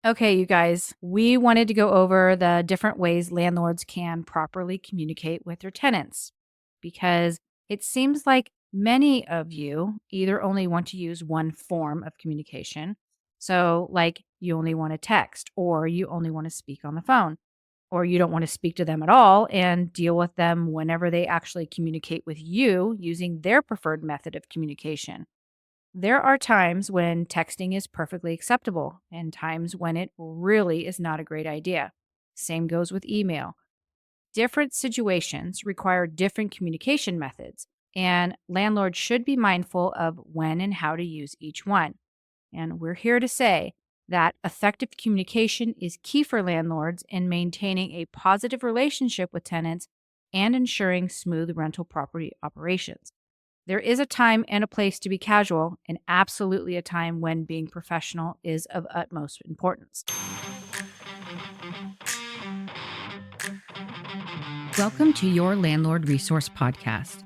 Okay, you guys, we wanted to go over the different ways landlords can properly communicate with their tenants because it seems like many of you either only want to use one form of communication. So, like you only want to text, or you only want to speak on the phone, or you don't want to speak to them at all and deal with them whenever they actually communicate with you using their preferred method of communication. There are times when texting is perfectly acceptable and times when it really is not a great idea. Same goes with email. Different situations require different communication methods, and landlords should be mindful of when and how to use each one. And we're here to say that effective communication is key for landlords in maintaining a positive relationship with tenants and ensuring smooth rental property operations. There is a time and a place to be casual, and absolutely a time when being professional is of utmost importance. Welcome to your Landlord Resource Podcast.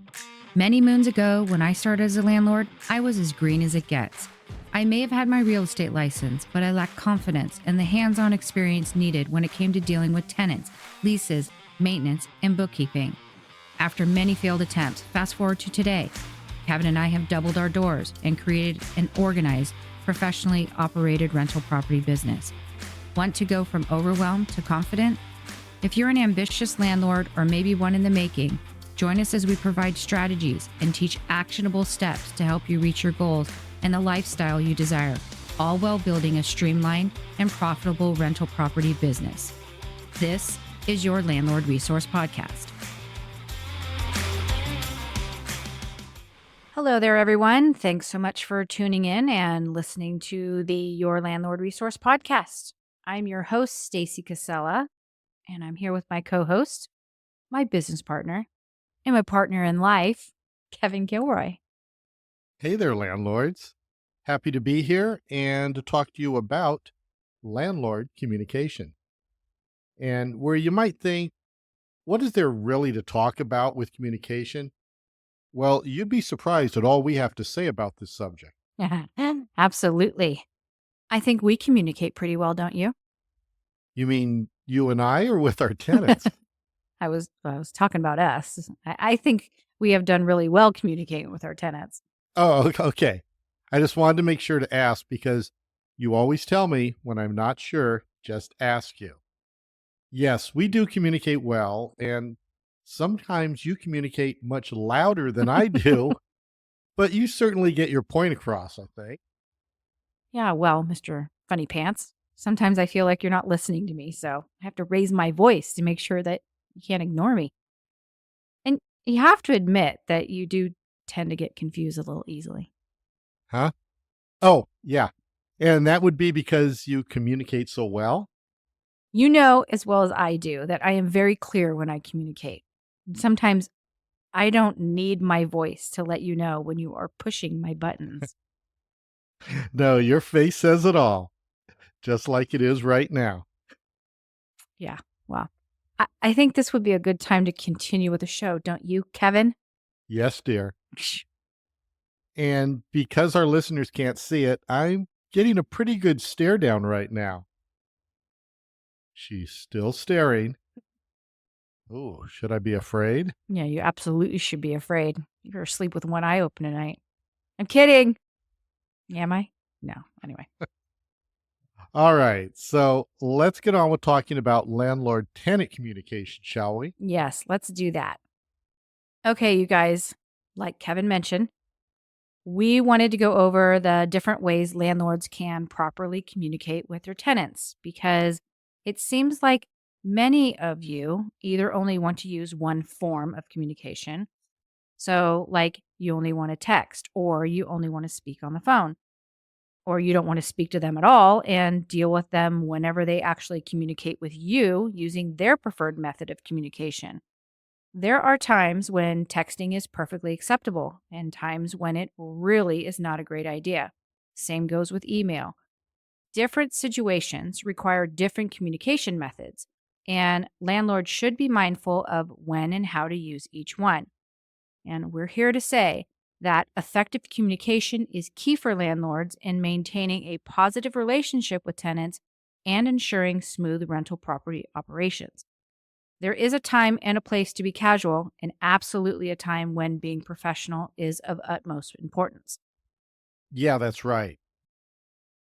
Many moons ago, when I started as a landlord, I was as green as it gets. I may have had my real estate license, but I lacked confidence and the hands-on experience needed when it came to dealing with tenants, leases, maintenance, and bookkeeping. After many failed attempts, fast forward to today, Kevin and I have doubled our doors and created an organized, professionally operated rental property business. Want to go from overwhelmed to confident? If you're an ambitious landlord or maybe one in the making, join us as we provide strategies and teach actionable steps to help you reach your goals and the lifestyle you desire, all while building a streamlined and profitable rental property business. This is your Landlord Resource Podcast. Hello there, everyone. Thanks so much for tuning in and listening to the Your Landlord Resource Podcast. I'm your host, Stacy Casella, and I'm here with my co-host, my business partner, and my partner in life, Kevin Gilroy. Hey there, landlords. Happy to be here and to talk to you about landlord communication. And where you might think, what is there really to talk about with communication? Well, you'd be surprised at all we have to say about this subject. Absolutely. I think we communicate pretty well, don't you? You mean you and I, or with our tenants? I was talking about us. I think we have done really well communicating with our tenants. Oh, okay. I just wanted to make sure to ask because you always tell me when I'm not sure, just ask you. Yes, we do communicate well, and sometimes you communicate much louder than I do, but you certainly get your point across, I think. Yeah, well, Mr. Funny Pants, sometimes I feel like you're not listening to me, so I have to raise my voice to make sure that you can't ignore me. And you have to admit that you do tend to get confused a little easily. Huh? Oh, yeah. And that would be because you communicate so well? You know as well as I do that I am very clear when I communicate. And sometimes I don't need my voice to let you know when you are pushing my buttons. No, your face says it all, just like it is right now. Yeah, well, I think this would be a good time to continue with the show, don't you, Kevin? Yes, dear. And because our listeners can't see it, I'm getting a pretty good stare down right now. She's still staring. Oh, should I be afraid? Yeah, you absolutely should be afraid. You're asleep with one eye open tonight. I'm kidding. Am I? No. Anyway. All right, so let's get on with talking about landlord tenant communication, shall we? Yes, let's do that. Okay, you guys, like Kevin mentioned, we wanted to go over the different ways landlords can properly communicate with their tenants because it seems like many of you either only want to use one form of communication. So, like you only want to text, or you only want to speak on the phone, or you don't want to speak to them at all and deal with them whenever they actually communicate with you using their preferred method of communication. There are times when texting is perfectly acceptable and times when it really is not a great idea. Same goes with email. Different situations require different communication methods, and landlords should be mindful of when and how to use each one. And we're here to say that effective communication is key for landlords in maintaining a positive relationship with tenants and ensuring smooth rental property operations. There is a time and a place to be casual, and absolutely a time when being professional is of utmost importance. Yeah, that's right.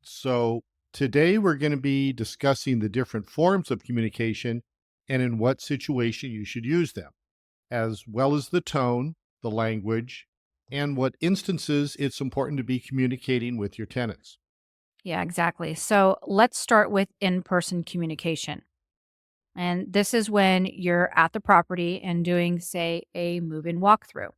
So, today we're going to be discussing the different forms of communication and in what situation you should use them, as well as the tone, the language, and what instances it's important to be communicating with your tenants. Yeah, exactly. So let's start with in person communication. And this is when you're at the property and doing, say, a move in walkthrough.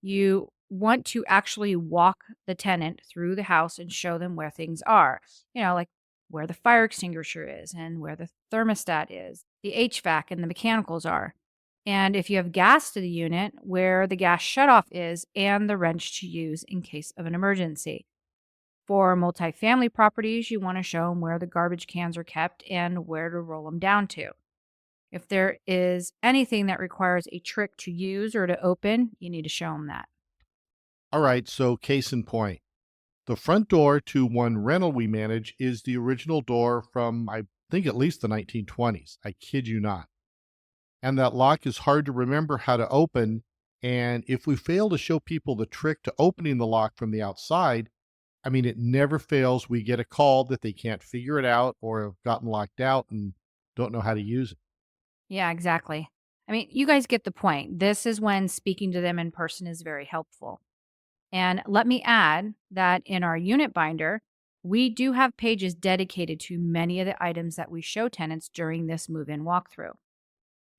You want to actually walk the tenant through the house and show them where things are, like where the fire extinguisher is and where the thermostat is, the HVAC and the mechanicals are. And if you have gas to the unit, where the gas shutoff is and the wrench to use in case of an emergency. For multifamily properties, you want to show them where the garbage cans are kept and where to roll them down to. If there is anything that requires a trick to use or to open, you need to show them that. All right, so case in point, the front door to one rental we manage is the original door from, I think, at least the 1920s. I kid you not. And that lock is hard to remember how to open. And if we fail to show people the trick to opening the lock from the outside, I mean, it never fails. We get a call that they can't figure it out or have gotten locked out and don't know how to use it. Yeah, exactly. I mean, you guys get the point. This is when speaking to them in person is very helpful. And let me add that in our unit binder, we do have pages dedicated to many of the items that we show tenants during this move in walkthrough.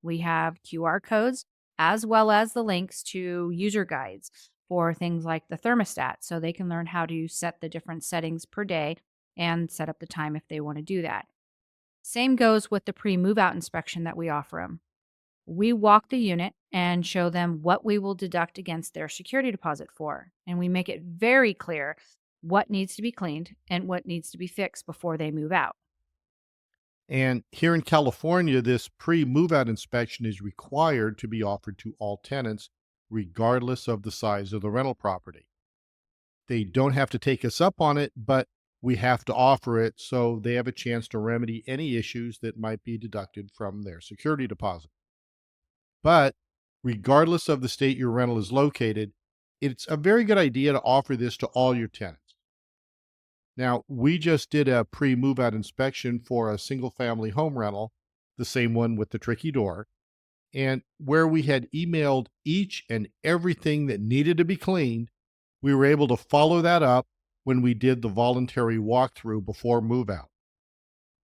We have QR codes as well as the links to user guides for things like the thermostat so they can learn how to set the different settings per day and set up the time if they want to do that. Same goes with the pre move out inspection that we offer them. We walk the unit and show them what we will deduct against their security deposit for. And we make it very clear what needs to be cleaned and what needs to be fixed before they move out. And here in California, this pre move out inspection is required to be offered to all tenants, regardless of the size of the rental property. They don't have to take us up on it, but we have to offer it so they have a chance to remedy any issues that might be deducted from their security deposit. But regardless of the state your rental is located, it's a very good idea to offer this to all your tenants. Now, we just did a pre move out inspection for a single family home rental, the same one with the tricky door, and where we had emailed each and everything that needed to be cleaned, we were able to follow that up when we did the voluntary walkthrough before move out.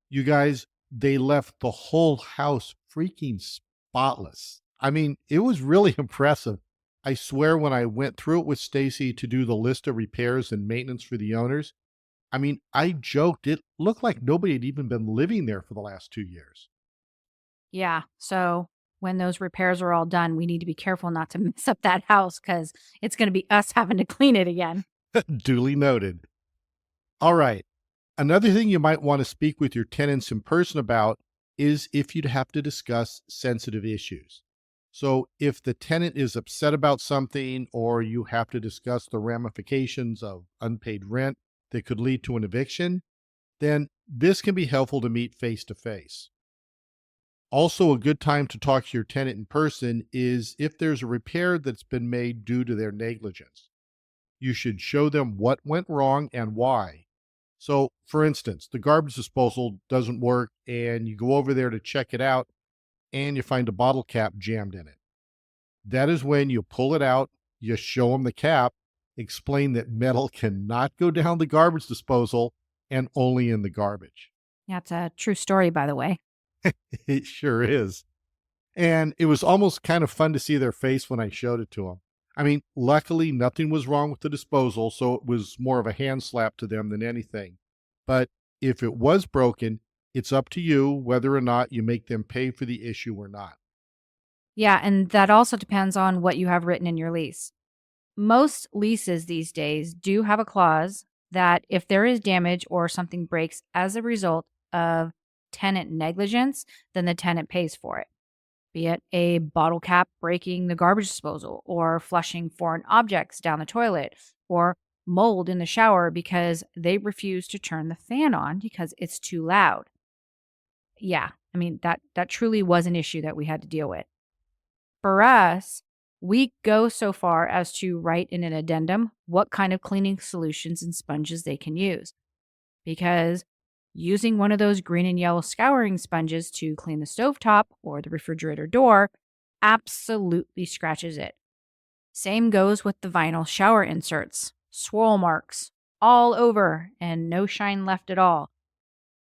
You guys, they left the whole house freaking spotless. I mean, it was really impressive. I swear when I went through it with Stacy to do the list of repairs and maintenance for the owners, I mean, I joked it looked like nobody had even been living there for the last 2 years. Yeah. So when those repairs are all done, we need to be careful not to mess up that house because it's going to be us having to clean it again. Duly noted. All right. Another thing you might want to speak with your tenants in person about is if you'd have to discuss sensitive issues. So, if the tenant is upset about something or you have to discuss the ramifications of unpaid rent that could lead to an eviction, then this can be helpful to meet face to face. Also, a good time to talk to your tenant in person is if there's a repair that's been made due to their negligence. You should show them what went wrong and why. So, for instance, the garbage disposal doesn't work and you go over there to check it out and you find a bottle cap jammed in it. That is when you pull it out, you show them the cap, explain that metal cannot go down the garbage disposal and only in the garbage. Yeah, it's a true story, by the way. It sure is. And it was almost kind of fun to see their face when I showed it to them. I mean, luckily, nothing was wrong with the disposal, so it was more of a hand slap to them than anything. But if it was broken, it's up to you whether or not you make them pay for the issue or not. Yeah. And that also depends on what you have written in your lease. Most leases these days do have a clause that if there is damage or something breaks as a result of tenant negligence, then the tenant pays for it, be it a bottle cap breaking the garbage disposal or flushing foreign objects down the toilet or mold in the shower because they refuse to turn the fan on because it's too loud. Yeah, I mean that truly was an issue that we had to deal with. For us, we go so far as to write in an addendum what kind of cleaning solutions and sponges they can use because using one of those green and yellow scouring sponges to clean the stovetop or the refrigerator door absolutely scratches it. Same goes with the vinyl shower inserts, swirl marks all over and no shine left at all.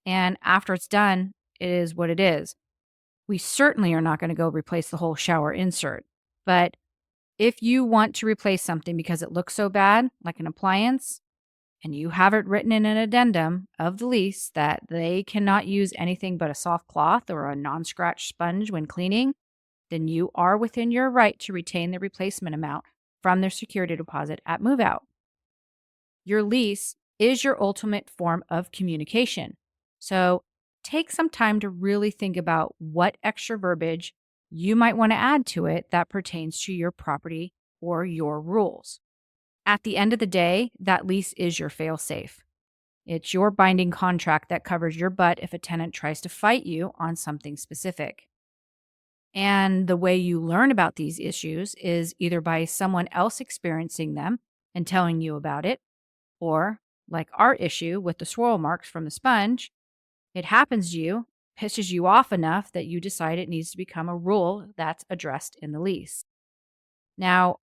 And after it's done, it is what it is. We certainly are not going to go replace the whole shower insert. But if you want to replace something because it looks so bad, like an appliance, and you have it written in an addendum of the lease that they cannot use anything but a soft cloth or a non scratch sponge when cleaning, then you are within your right to retain the replacement amount from their security deposit at move out. Your lease is your ultimate form of communication. So take some time to really think about what extra verbiage you might want to add to it that pertains to your property or your rules. At the end of the day, that lease is your fail-safe. It's your binding contract that covers your butt if a tenant tries to fight you on something specific. And the way you learn about these issues is either by someone else experiencing them and telling you about it, or like our issue with the swirl marks from the sponge, it happens to you, pisses you off enough that you decide it needs to become a rule that's addressed in the lease. Now,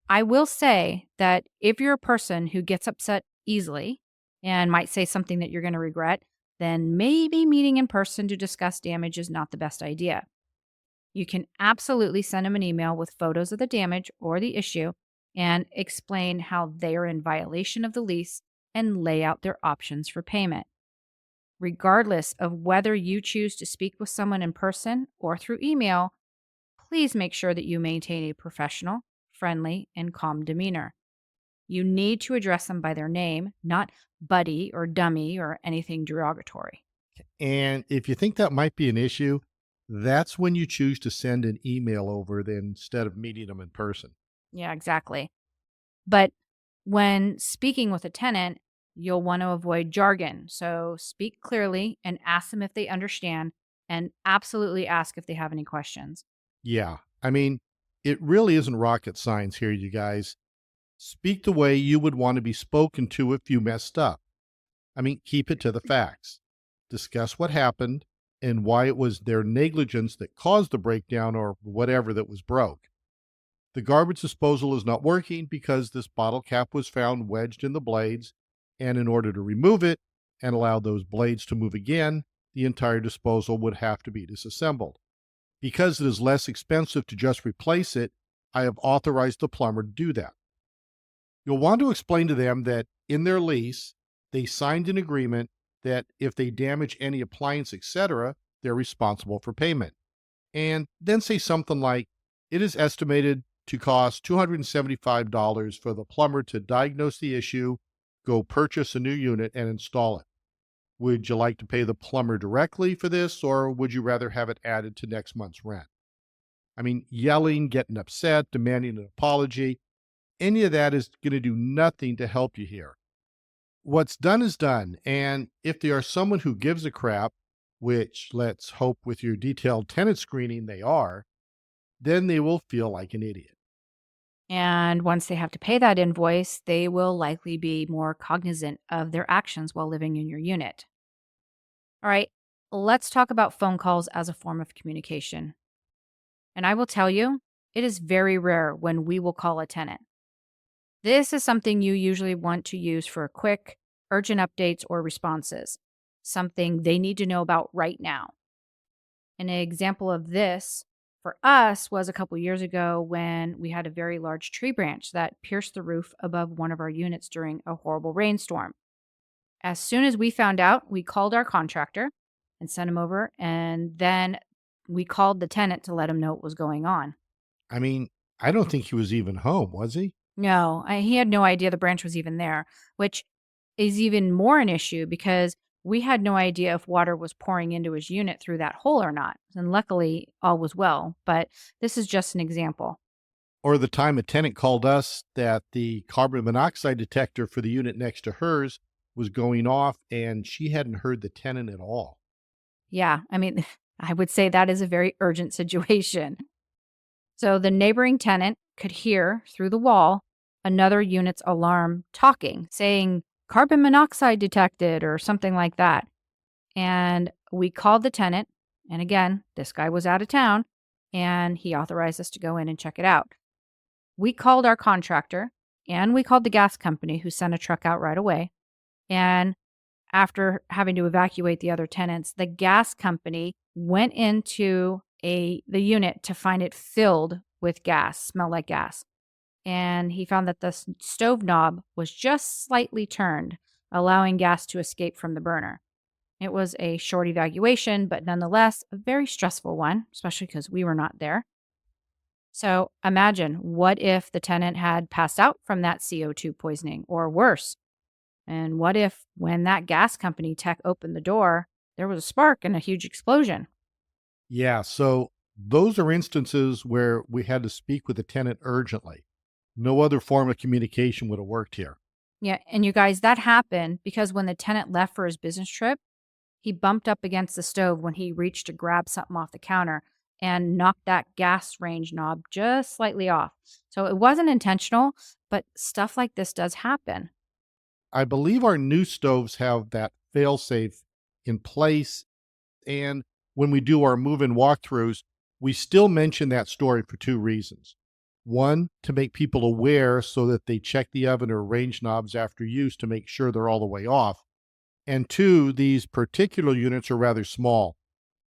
I will say that if you're a person who gets upset easily and might say something that you're going to regret, then maybe meeting in person to discuss damage is not the best idea. You can absolutely send them an email with photos of the damage or the issue and explain how they are in violation of the lease and lay out their options for payment. Regardless of whether you choose to speak with someone in person or through email, please make sure that you maintain a professional, friendly, and calm demeanor. You need to address them by their name, not buddy or dummy or anything derogatory. And if you think that might be an issue, that's when you choose to send an email over then instead of meeting them in person. Yeah, exactly. But when speaking with a tenant, you'll want to avoid jargon. So speak clearly and ask them if they understand, and absolutely ask if they have any questions. Yeah. I mean, it really isn't rocket science here, you guys. Speak the way you would want to be spoken to if you messed up. I mean, keep it to the facts. Discuss what happened and why it was their negligence that caused the breakdown or whatever that was broke. The garbage disposal is not working because this bottle cap was found wedged in the blades, and in order to remove it and allow those blades to move again, the entire disposal would have to be disassembled. Because it is less expensive to just replace it, I have authorized the plumber to do that. You'll want to explain to them that in their lease, they signed an agreement that if they damage any appliance, etc., they're responsible for payment. And then say something like, it is estimated to cost $275 for the plumber to diagnose the issue, go purchase a new unit, and install it. Would you like to pay the plumber directly for this, or would you rather have it added to next month's rent? I mean, yelling, getting upset, demanding an apology, any of that is going to do nothing to help you here. What's done is done. And if they are someone who gives a crap, which let's hope with your detailed tenant screening they are, then they will feel like an idiot. And once they have to pay that invoice, they will likely be more cognizant of their actions while living in your unit. All right, let's talk about phone calls as a form of communication. And I will tell you, it is very rare when we will call a tenant. This is something you usually want to use for quick, urgent updates or responses, something they need to know about right now. An example of this for us was a couple years ago when we had a very large tree branch that pierced the roof above one of our units during a horrible rainstorm. As soon as we found out, we called our contractor and sent him over, and then we called the tenant to let him know what was going on. I mean, I don't think he was even home, was he? No, he had no idea the branch was even there, which is even more an issue because we had no idea if water was pouring into his unit through that hole or not. And luckily, all was well. But this is just an example. Or the time a tenant called us that the carbon monoxide detector for the unit next to hers was going off and she hadn't heard the tenant at all. Yeah, I mean, I would say that is a very urgent situation. So the neighboring tenant could hear through the wall another unit's alarm talking, saying carbon monoxide detected or something like that. And we called the tenant. And again, this guy was out of town and he authorized us to go in and check it out. We called our contractor and we called the gas company who sent a truck out right away. And after having to evacuate the other tenants, the gas company went into the unit to find it filled with gas, smelled like gas. And he found that the stove knob was just slightly turned, allowing gas to escape from the burner. It was a short evacuation, but nonetheless a very stressful one, especially because we were not there. So imagine, what if the tenant had passed out from that CO2 poisoning or worse? And what if, when that gas company tech opened the door, there was a spark and a huge explosion? Yeah, so those are instances where we had to speak with the tenant urgently. No other form of communication would have worked here. Yeah. And you guys, that happened because when the tenant left for his business trip, he bumped up against the stove when he reached to grab something off the counter and knocked that gas range knob just slightly off. So it wasn't intentional, but stuff like this does happen. I believe our new stoves have that fail-safe in place. And when we do our move-in walkthroughs, we still mention that story for two reasons. One, to make people aware so that they check the oven or range knobs after use to make sure they're all the way off. And two, these particular units are rather small.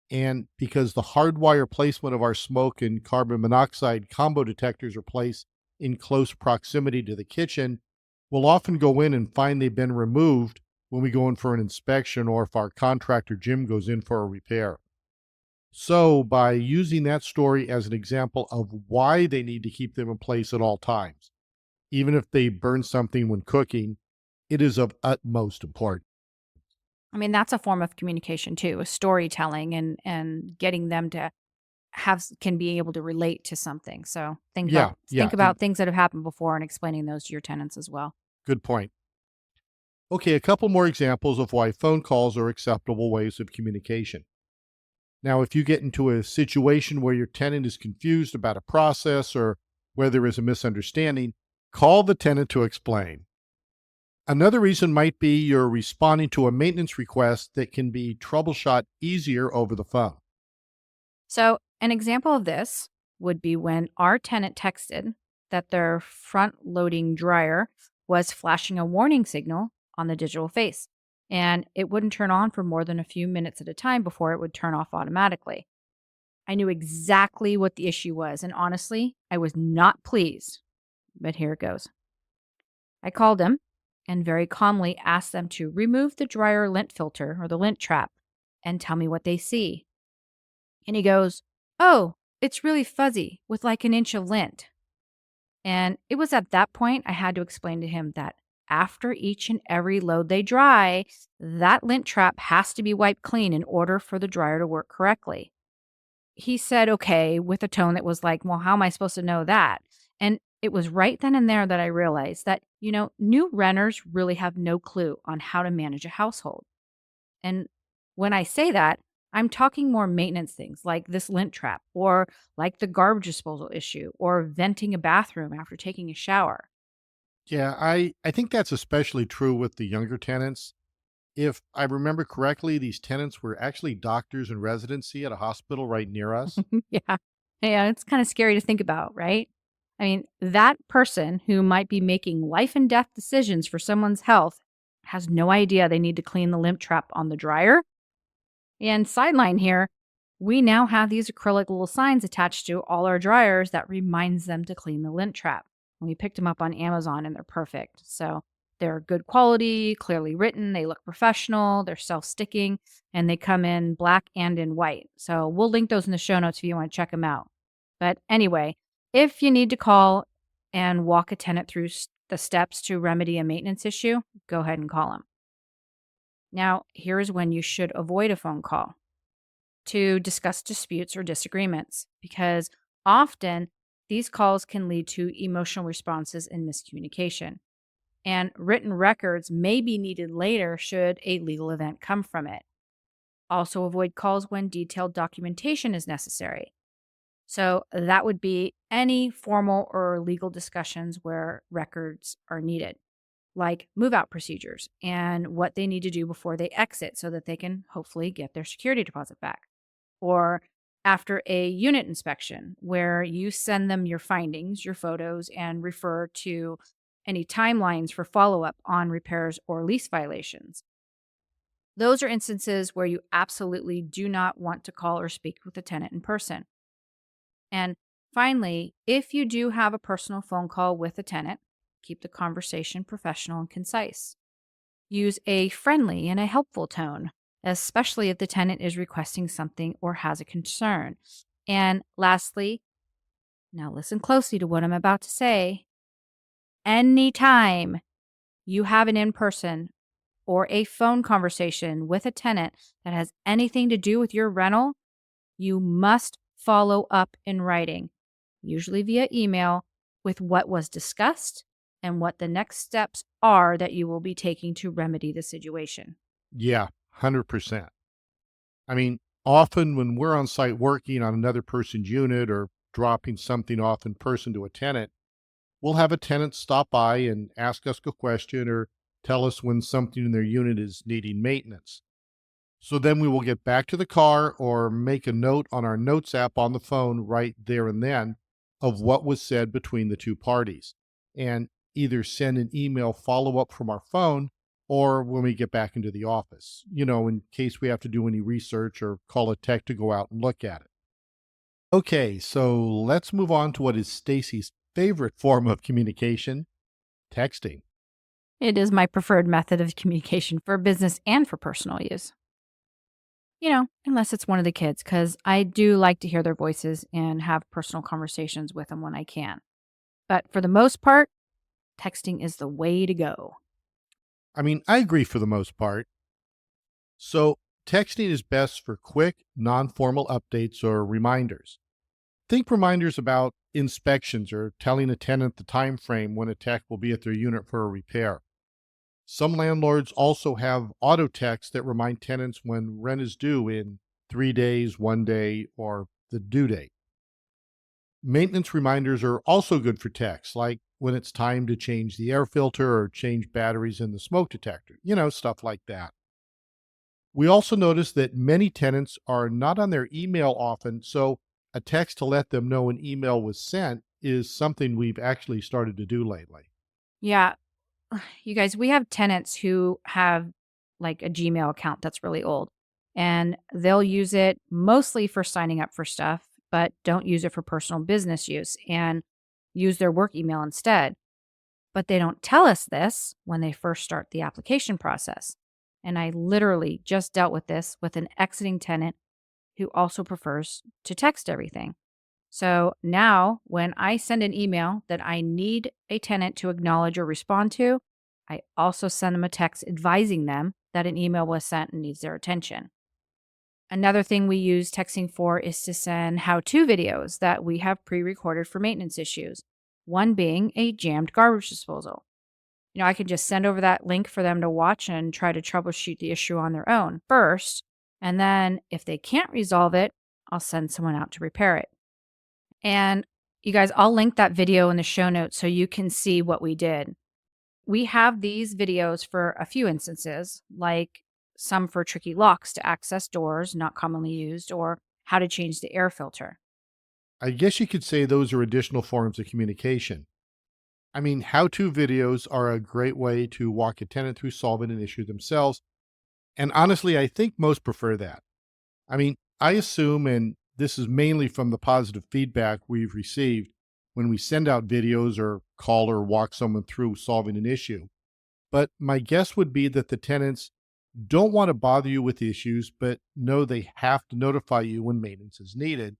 And because the hardwire placement of our smoke and carbon monoxide combo detectors are placed in close proximity to the kitchen, we'll often go in and find they've been removed when we go in for an inspection or if our contractor Jim goes in for a repair. So, by using that story as an example of why they need to keep them in place at all times, even if they burn something when cooking, it is of utmost importance. I mean, that's a form of communication too, a storytelling and getting them to can be able to relate to something. So Yeah, think yeah, about things that have happened before and explaining those to your tenants as well. good point. Okay, a couple more examples of why phone calls are acceptable ways of communication. Now, if you get into a situation where your tenant is confused about a process or where there is a misunderstanding, call the tenant to explain. Another reason might be you're responding to a maintenance request that can be troubleshot easier over the phone. So, an example of this would be when our tenant texted that their front loading dryer was flashing a warning signal on the digital face, and it wouldn't turn on for more than a few minutes at a time before it would turn off automatically. I knew exactly what the issue was, and honestly, I was not pleased. But here it goes. I called him and very calmly asked them to remove the dryer lint filter or the lint trap and tell me what they see. And he goes, "Oh, it's really fuzzy with like an inch of lint." And it was at that point I had to explain to him that after each and every load they dry, that lint trap has to be wiped clean in order for the dryer to work correctly. He said, okay, with a tone that was like, well, how am I supposed to know that? And it was right then and there that I realized that, new renters really have no clue on how to manage a household. And when I say that, I'm talking more maintenance things like this lint trap or like the garbage disposal issue or venting a bathroom after taking a shower. Yeah, I think that's especially true with the younger tenants. If I remember correctly, these tenants were actually doctors in residency at a hospital right near us. Yeah. Yeah, it's kind of scary to think about, right? I mean, that person who might be making life and death decisions for someone's health has no idea they need to clean the lint trap on the dryer. And sideline here, we now have these acrylic little signs attached to all our dryers that reminds them to clean the lint trap. And we picked them up on Amazon and they're perfect. So they're good quality, clearly written, they look professional, they're self-sticking, and they come in black and in white. So we'll link those in the show notes if you want to check them out. But anyway, if you need to call and walk a tenant through the steps to remedy a maintenance issue, go ahead and call them. Now, here's when you should avoid a phone call: to discuss disputes or disagreements, because often These calls can lead to emotional responses and miscommunication, and written records may be needed later should a legal event come from it. Also, avoid calls when detailed documentation is necessary. So, that would be any formal or legal discussions where records are needed, like move out procedures and what they need to do before they exit so that they can hopefully get their security deposit back. Or after a unit inspection, where you send them your findings, your photos, and refer to any timelines for follow up on repairs or lease violations. Those are instances where you absolutely do not want to call or speak with the tenant in person. And finally, if you do have a personal phone call with a tenant, keep the conversation professional and concise. Use a friendly and a helpful tone, especially if the tenant is requesting something or has a concern. And lastly, now listen closely to what I'm about to say. Anytime you have an in person or a phone conversation with a tenant that has anything to do with your rental, you must follow up in writing, usually via email, with what was discussed and what the next steps are that you will be taking to remedy the situation. Yeah, 100%. I mean, often when we're on site working on another person's unit or dropping something off in person to a tenant, we'll have a tenant stop by and ask us a question or tell us when something in their unit is needing maintenance. So then we will get back to the car or make a note on our notes app on the phone right there and then of what was said between the two parties, and either send an email follow up from our phone or when we get back into the office, in case we have to do any research or call a tech to go out and look at it. Okay, so let's move on to what is Stacy's favorite form of communication, texting. It is my preferred method of communication for business and for personal use. Unless it's one of the kids, because I do like to hear their voices and have personal conversations with them when I can. But for the most part, texting is the way to go. I mean, I agree for the most part. So, texting is best for quick, non formal updates or reminders. Think reminders about inspections or telling a tenant the time frame when a tech will be at their unit for a repair. Some landlords also have auto texts that remind tenants when rent is due in 3 days, 1 day, or the due date. Maintenance reminders are also good for texts, like when it's time to change the air filter or change batteries in the smoke detector, stuff like that. We also notice that many tenants are not on their email often, so a text to let them know an email was sent is something we've actually started to do lately. Yeah, you guys, we have tenants who have like a Gmail account that's really old, and they'll use it mostly for signing up for stuff, but don't use it for personal business use and use their work email instead. But they don't tell us this when they first start the application process. And I literally just dealt with this with an exiting tenant who also prefers to text everything. So now, when I send an email that I need a tenant to acknowledge or respond to, I also send them a text advising them that an email was sent and needs their attention. Another thing we use texting for is to send how to videos that we have pre recorded for maintenance issues, one being a jammed garbage disposal. I can just send over that link for them to watch and try to troubleshoot the issue on their own first. And then if they can't resolve it, I'll send someone out to repair it. And you guys, I'll link that video in the show notes so you can see what we did. We have these videos for a few instances, like some for tricky locks to access doors not commonly used, or how to change the air filter. I guess you could say those are additional forms of communication. I mean, how to videos are a great way to walk a tenant through solving an issue themselves. And honestly, I think most prefer that. I mean, I assume, and this is mainly from the positive feedback we've received when we send out videos or call or walk someone through solving an issue. But my guess would be that the tenants don't want to bother you with issues, but know they have to notify you when maintenance is needed.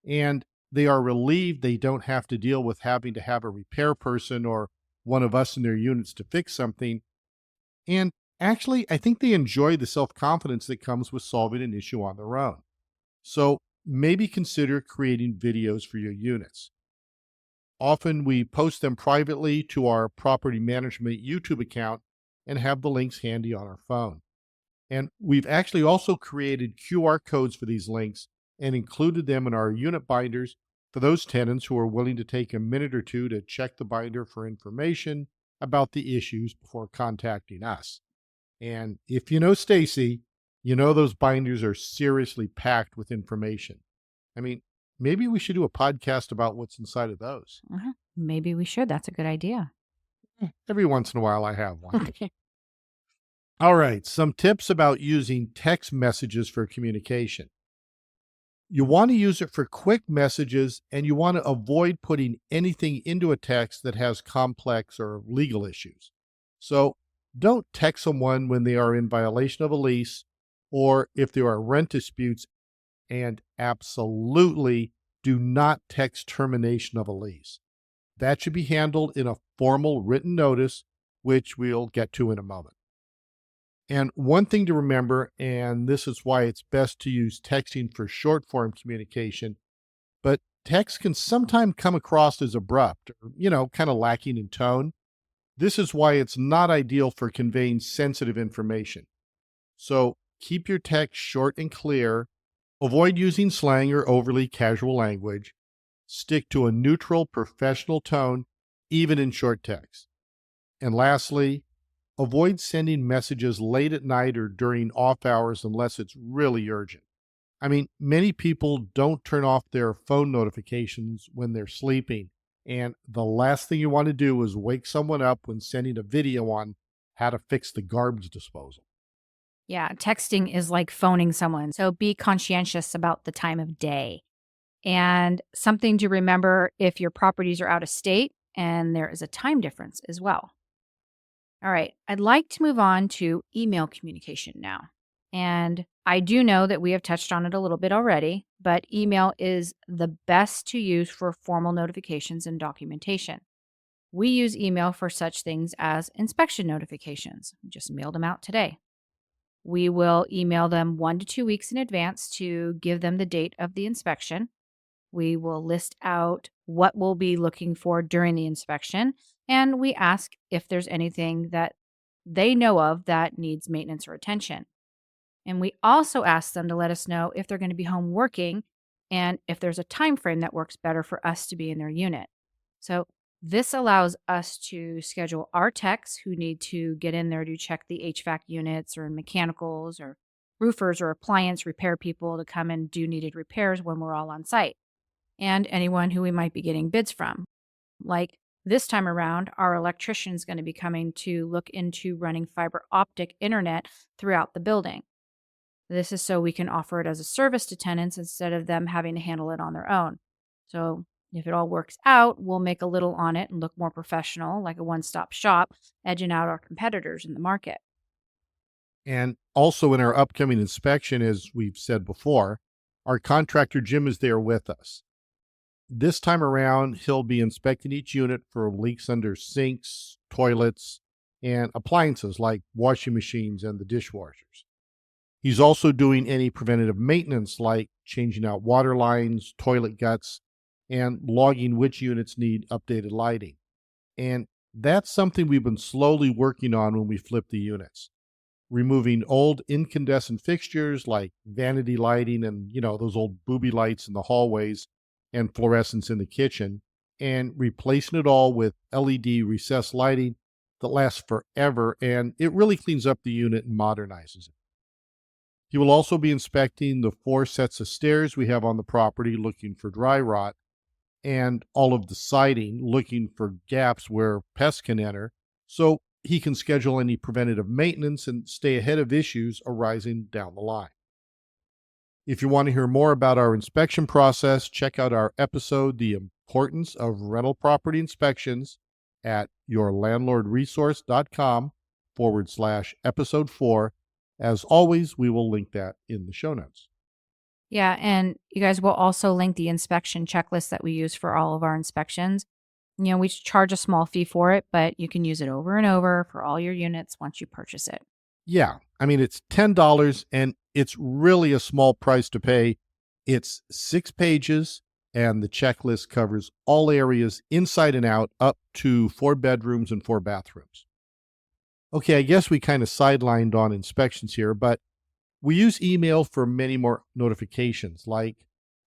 And they are relieved they don't have to deal with having to have a repair person or one of us in their units to fix something. And actually, I think they enjoy the self confidence that comes with solving an issue on their own. So maybe consider creating videos for your units. Often we post them privately to our property management YouTube account and have the links handy on our phone. And we've actually also created QR codes for these links and included them in our unit binders for those tenants who are willing to take a minute or two to check the binder for information about the issues before contacting us. And if you know Stacy, you know those binders are seriously packed with information. I mean, maybe we should do a podcast about what's inside of those. Maybe we should. That's a good idea. Every once in a while, I have one. All right, some tips about using text messages for communication. You want to use it for quick messages and you want to avoid putting anything into a text that has complex or legal issues. So don't text someone when they are in violation of a lease or if there are rent disputes, and absolutely do not text termination of a lease. That should be handled in a formal written notice, which we'll get to in a moment. And one thing to remember, and this is why it's best to use texting for short form communication, but text can sometimes come across as abrupt or, kind of lacking in tone. This is why it's not ideal for conveying sensitive information. So keep your text short and clear, avoid using slang or overly casual language, stick to a neutral, professional tone, even in short text. And lastly, avoid sending messages late at night or during off hours unless it's really urgent. I mean, many people don't turn off their phone notifications when they're sleeping, and the last thing you want to do is wake someone up when sending a video on how to fix the garbage disposal. Yeah, texting is like phoning someone. So be conscientious about the time of day. And something to remember if your properties are out of state and there is a time difference as well. All right, I'd like to move on to email communication now. And I do know that we have touched on it a little bit already, but email is the best to use for formal notifications and documentation. We use email for such things as inspection notifications. We just mailed them out today. We will email them 1 to 2 weeks in advance to give them the date of the inspection. We will list out what we'll be looking for during the inspection, and we ask if there's anything that they know of that needs maintenance or attention. And we also ask them to let us know if they're going to be home working and if there's a time frame that works better for us to be in their unit. So this allows us to schedule our techs who need to get in there to check the HVAC units or mechanicals or roofers or appliance repair people to come and do needed repairs when we're all on site, and anyone who we might be getting bids from. Like this time around, our electrician is going to be coming to look into running fiber optic internet throughout the building. This is so we can offer it as a service to tenants instead of them having to handle it on their own. So if it all works out, we'll make a little on it and look more professional, like a one-stop shop, edging out our competitors in the market. And also in our upcoming inspection, as we've said before, our contractor Jim is there with us. This time around, he'll be inspecting each unit for leaks under sinks, toilets, and appliances like washing machines and the dishwashers. He's also doing any preventative maintenance like changing out water lines, toilet guts, and logging which units need updated lighting. And that's something we've been slowly working on when we flip the units. Removing old incandescent fixtures like vanity lighting and, those old booby lights in the hallways and fluorescents in the kitchen, and replacing it all with LED recessed lighting that lasts forever, and it really cleans up the unit and modernizes it. He will also be inspecting the 4 sets of stairs we have on the property looking for dry rot, and all of the siding looking for gaps where pests can enter, so he can schedule any preventative maintenance and stay ahead of issues arising down the line. If you want to hear more about our inspection process, check out our episode, The Importance of Rental Property Inspections, at yourlandlordresource.com/episode 4. As always, we will link that in the show notes. Yeah, and you guys will also link the inspection checklist that we use for all of our inspections. We charge a small fee for it, but you can use it over and over for all your units once you purchase it. Yeah, I mean, it's $10 and it's really a small price to pay. It's 6 pages And the checklist covers all areas inside and out, up to 4 bedrooms and 4 bathrooms. Okay, I guess we kind of sidelined on inspections here, but we use email for many more notifications, like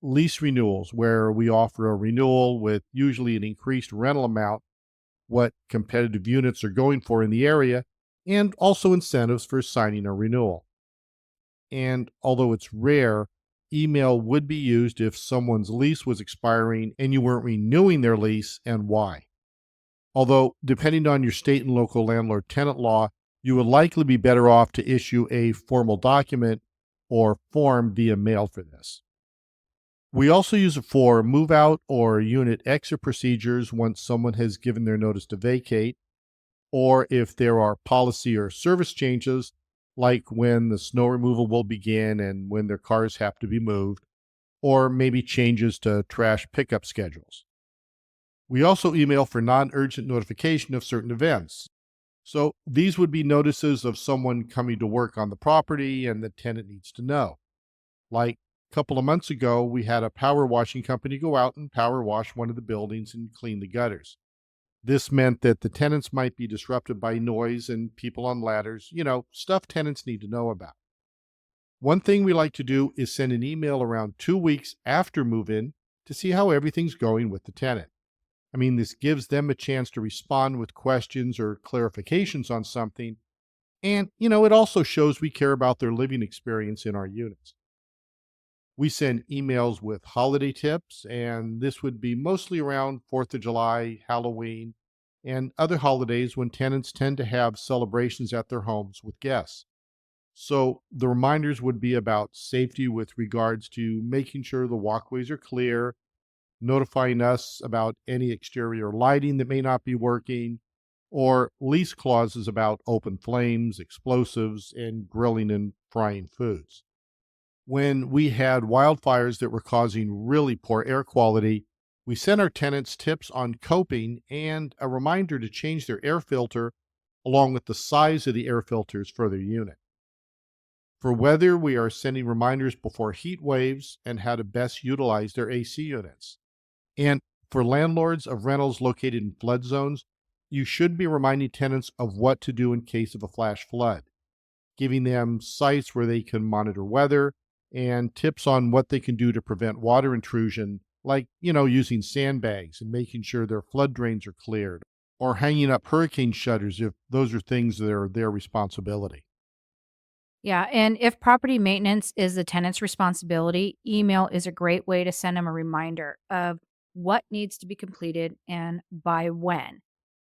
lease renewals, where we offer a renewal with usually an increased rental amount, what competitive units are going for in the area, and also incentives for signing a renewal. And although it's rare, email would be used if someone's lease was expiring and you weren't renewing their lease and why. Although, depending on your state and local landlord tenant law, you would likely be better off to issue a formal document or form via mail for this. We also use it for move out or unit exit procedures once someone has given their notice to vacate, or if there are policy or service changes, like when the snow removal will begin and when their cars have to be moved, or maybe changes to trash pickup schedules. We also email for non urgent notification of certain events. So these would be notices of someone coming to work on the property and the tenant needs to know. Like a couple of months ago, we had a power washing company go out and power wash one of the buildings and clean the gutters. This meant that the tenants might be disrupted by noise and people on ladders, stuff tenants need to know about. One thing we like to do is send an email around 2 weeks after move in to see how everything's going with the tenant. I mean, this gives them a chance to respond with questions or clarifications on something. And, it also shows we care about their living experience in our units. We send emails with holiday tips, and this would be mostly around 4th of July, Halloween, and other holidays when tenants tend to have celebrations at their homes with guests. So the reminders would be about safety with regards to making sure the walkways are clear, notifying us about any exterior lighting that may not be working, or lease clauses about open flames, explosives, and grilling and frying foods. When we had wildfires that were causing really poor air quality, we sent our tenants tips on coping and a reminder to change their air filter along with the size of the air filters for their unit. For weather, we are sending reminders before heat waves and how to best utilize their AC units. And for landlords of rentals located in flood zones, you should be reminding tenants of what to do in case of a flash flood, giving them sites where they can monitor weather and tips on what they can do to prevent water intrusion, like, using sandbags and making sure their flood drains are cleared, or hanging up hurricane shutters if those are things that are their responsibility. Yeah, and if property maintenance is the tenant's responsibility, email is a great way to send them a reminder of what needs to be completed and by when.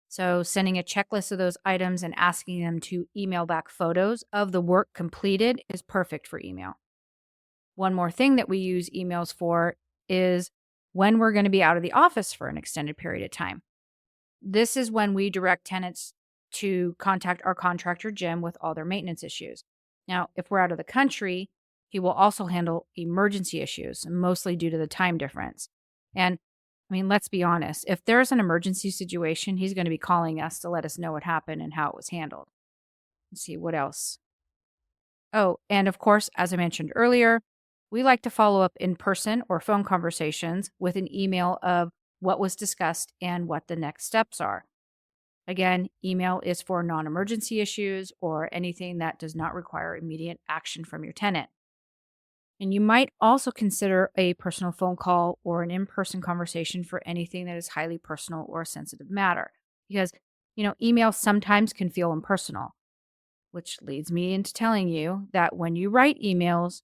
So, sending a checklist of those items and asking them to email back photos of the work completed is perfect for email. One more thing that we use emails for is when we're going to be out of the office for an extended period of time. This is when we direct tenants to contact our contractor, Jim, with all their maintenance issues. Now, if we're out of the country, he will also handle emergency issues, mostly due to the time difference. And I mean, let's be honest, if there's an emergency situation, he's going to be calling us to let us know what happened and how it was handled. Let's see what else. Oh, and of course, as I mentioned earlier, we like to follow up in person or phone conversations with an email of what was discussed and what the next steps are. Again, email is for non emergency issues or anything that does not require immediate action from your tenant. And you might also consider a personal phone call or an in person conversation for anything that is highly personal or a sensitive matter. Because, email sometimes can feel impersonal, which leads me into telling you that when you write emails,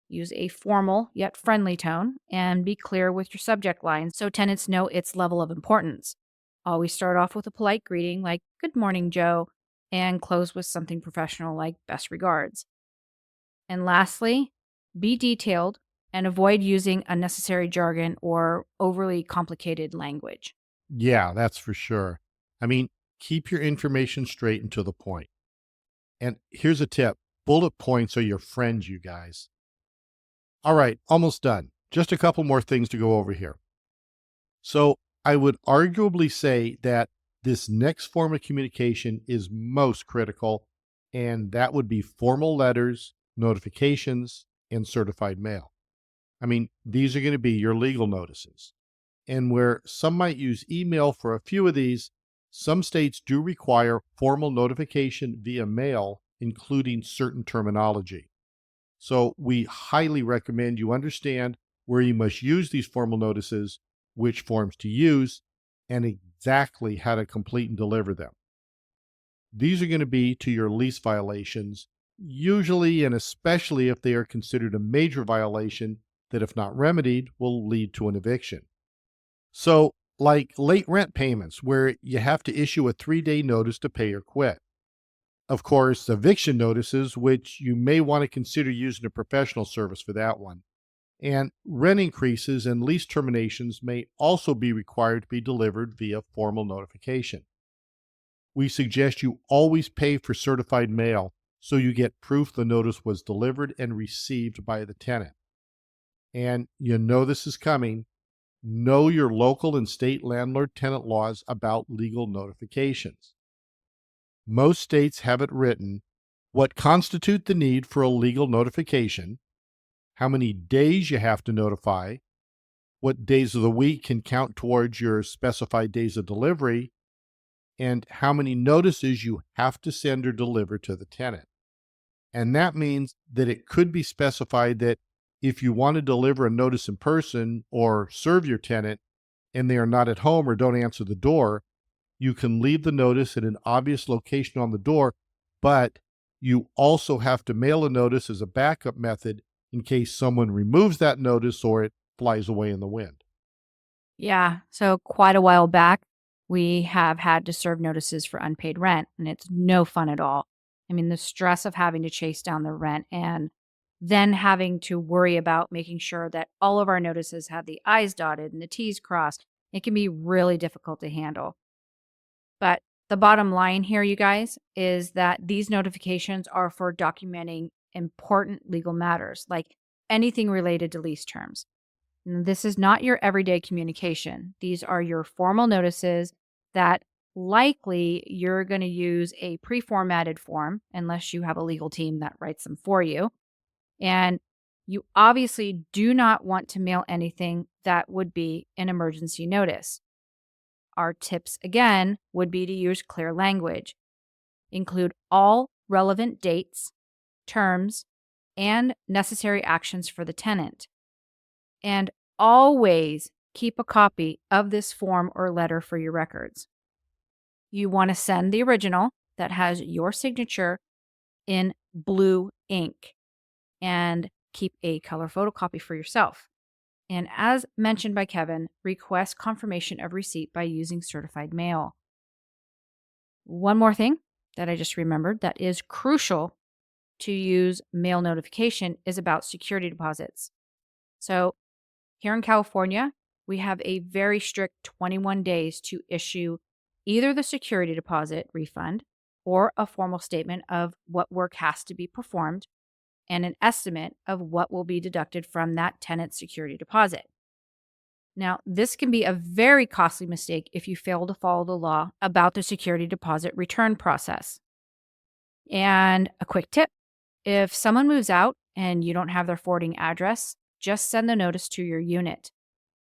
use a formal yet friendly tone and be clear with your subject line so tenants know its level of importance. Always start off with a polite greeting like, "Good morning, Joe," and close with something professional like, "Best regards." And lastly, be detailed and avoid using unnecessary jargon or overly complicated language. Yeah, that's for sure. I mean, keep your information straight and to the point. And here's a tip: bullet points are your friends, you guys. All right, almost done. Just a couple more things to go over here. So, I would arguably say that this next form of communication is most critical, and that would be formal letters, notifications, and certified mail. These are going to be your legal notices. And where some might use email for a few of these, some states do require formal notification via mail, including certain terminology. So we highly recommend you understand where you must use these formal notices, which forms to use, and exactly how to complete and deliver them. These are going to be to your lease violations, usually and especially if they are considered a major violation that, if not remedied, will lead to an eviction. So, like late rent payments, where you have to issue a 3-day notice to pay or quit. Of course, eviction notices, which you may want to consider using a professional service for that one. And rent increases and lease terminations may also be required to be delivered via formal notification. We suggest you always pay for certified mail so you get proof the notice was delivered and received by the tenant. And you know this is coming. Know your local and state landlord tenant laws about legal notifications. Most states have it written what constitute the need for a legal notification, how many days you have to notify, what days of the week can count towards your specified days of delivery, and how many notices you have to send or deliver to the tenant. And that means that it could be specified that if you want to deliver a notice in person or serve your tenant and they are not at home or don't answer the door, you can leave the notice at an obvious location on the door, but you also have to mail a notice as a backup method in case someone removes that notice or it flies away in the wind. Yeah. So, quite a while back, we have had to serve notices for unpaid rent, and it's no fun at all. The stress of having to chase down the rent and then having to worry about making sure that all of our notices have the I's dotted and the T's crossed, it can be really difficult to handle. But the bottom line here, you guys, is that these notifications are for documenting important legal matters, like anything related to lease terms. This is not your everyday communication. These are your formal notices that likely you're going to use a pre formatted form, unless you have a legal team that writes them for you. And you obviously do not want to mail anything that would be an emergency notice. Our tips, again, would be to use clear language, include all relevant dates, terms, and necessary actions for the tenant. And always keep a copy of this form or letter for your records. You want to send the original that has your signature in blue ink and keep a color photocopy for yourself. And as mentioned by Kevin, request confirmation of receipt by using certified mail. One more thing that I just remembered that is crucial to use mail notification is about security deposits. So here in California, we have a very strict 21 days to issue either the security deposit refund or a formal statement of what work has to be performed and an estimate of what will be deducted from that tenant's security deposit. Now, this can be a very costly mistake if you fail to follow the law about the security deposit return process. And a quick tip, if someone moves out and you don't have their forwarding address, just send the notice to your unit.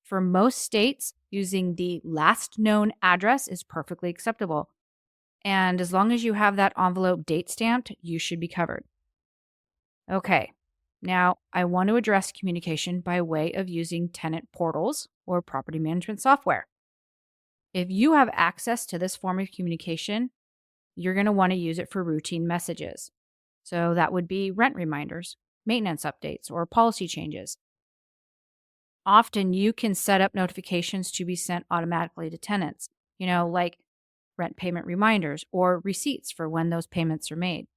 For most states, using the last known address is perfectly acceptable. And as long as you have that envelope date stamped, you should be covered. Okay, now I want to address communication by way of using tenant portals or property management software. If you have access to this form of communication, you're going to want to use it for routine messages. So that would be rent reminders, maintenance updates, or policy changes. Often you can set up notifications to be sent automatically to tenants, like rent payment reminders or receipts for when those payments are made.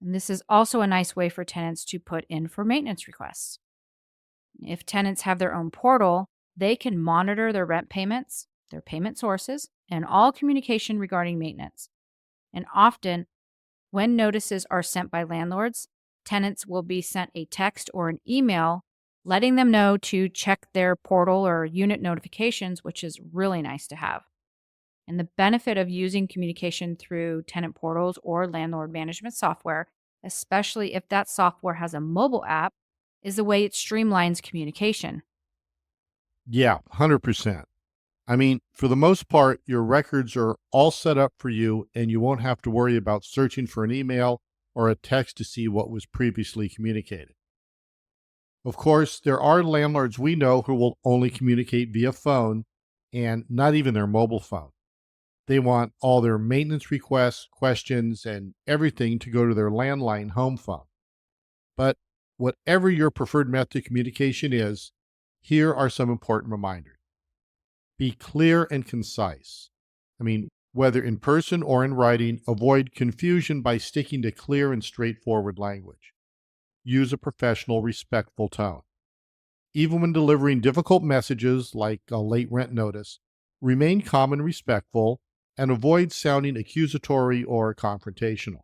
And this is also a nice way for tenants to put in for maintenance requests. If tenants have their own portal, they can monitor their rent payments, their payment sources, and all communication regarding maintenance. And often, when notices are sent by landlords, tenants will be sent a text or an email letting them know to check their portal or unit notifications, which is really nice to have. And the benefit of using communication through tenant portals or landlord management software, especially if that software has a mobile app, is the way it streamlines communication. Yeah, 100%. I mean, for the most part, your records are all set up for you, and you won't have to worry about searching for an email or a text to see what was previously communicated. Of course, there are landlords we know who will only communicate via phone and not even their mobile phone. They want all their maintenance requests, questions, and everything to go to their landline home phone. But whatever your preferred method of communication is, here are some important reminders. Be clear and concise. I mean, whether in person or in writing, avoid confusion by sticking to clear and straightforward language. Use a professional, respectful tone. Even when delivering difficult messages like a late rent notice, remain calm and respectful and avoid sounding accusatory or confrontational.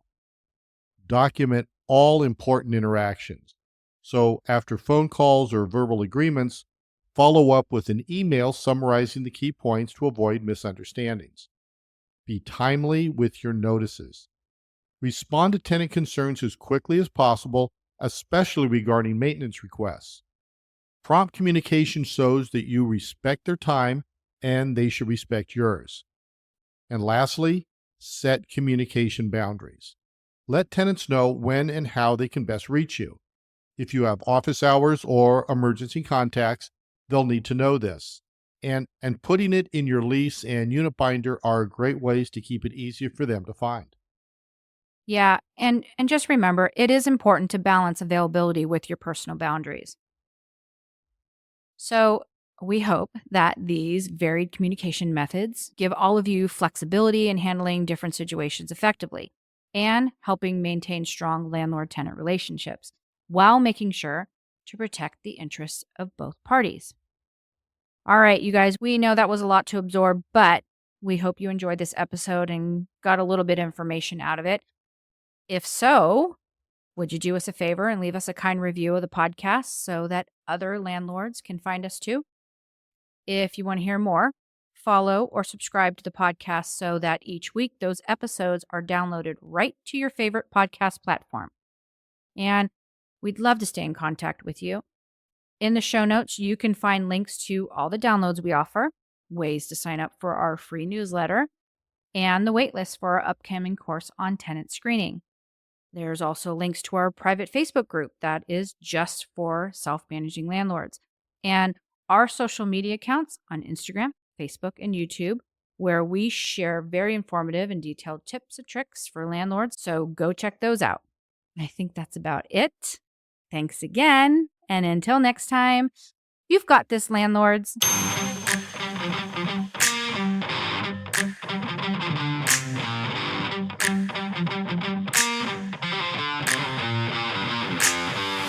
Document all important interactions. So, after phone calls or verbal agreements, follow up with an email summarizing the key points to avoid misunderstandings. Be timely with your notices. Respond to tenant concerns as quickly as possible, especially regarding maintenance requests. Prompt communication shows that you respect their time and they should respect yours. And lastly, set communication boundaries. Let tenants know when and how they can best reach you. If you have office hours or emergency contacts, they'll need to know this. And putting it in your lease and unit binder are great ways to keep it easier for them to find. Yeah, and just remember, it is important to balance availability with your personal boundaries. So, we hope that these varied communication methods give all of you flexibility in handling different situations effectively and helping maintain strong landlord tenant relationships while making sure to protect the interests of both parties. All right, you guys, we know that was a lot to absorb, but we hope you enjoyed this episode and got a little bit of information out of it. If so, would you do us a favor and leave us a kind review of the podcast so that other landlords can find us too? If you want to hear more, follow or subscribe to the podcast so that each week those episodes are downloaded right to your favorite podcast platform. And we'd love to stay in contact with you. In the show notes, you can find links to all the downloads we offer, ways to sign up for our free newsletter, and the waitlist for our upcoming course on tenant screening. There's also links to our private Facebook group that is just for self-managing landlords, and our social media accounts on Instagram, Facebook, and YouTube, where we share very informative and detailed tips and tricks for landlords. So go check those out. I think that's about it. Thanks again. And until next time, you've got this, landlords.